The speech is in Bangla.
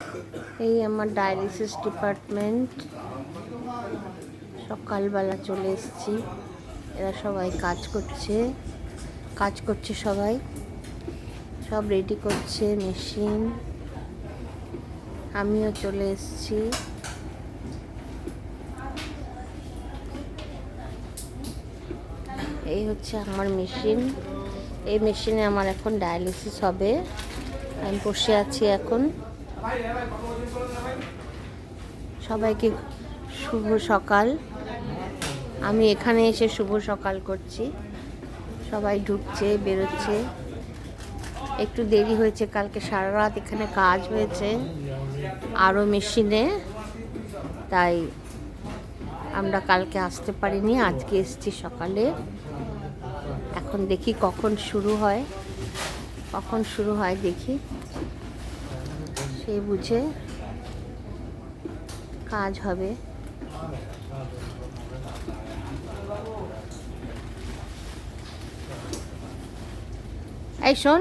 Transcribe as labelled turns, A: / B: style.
A: এই আমার ডায়ালিসিস ডিপার্টমেন্ট। সকালবেলা চলে এসেছি, এরা সবাই কাজ করছে সবাই, সব রেডি করছে মেশিন। আমিও চলে এসেছি। এই হচ্ছে আমার মেশিন। এই মেশিনে আমার এখন ডায়ালিসিস হবে। আমি বসে আছি এখন। সবাইকে শুভ সকাল। আমি এখানে এসে শুভ সকাল করছি। সবাই ঢুকছে বেরোচ্ছে। একটু দেরি হয়েছে, কালকে সারা রাত এখানে কাজ হয়েছে আরও মেশিনে, তাই আমরা কালকে আসতে পারিনি। আজকে এসেছি সকালে। এখন দেখি কখন শুরু হয় দেখি, সেই বুঝে কাজ হবে। এই শোন,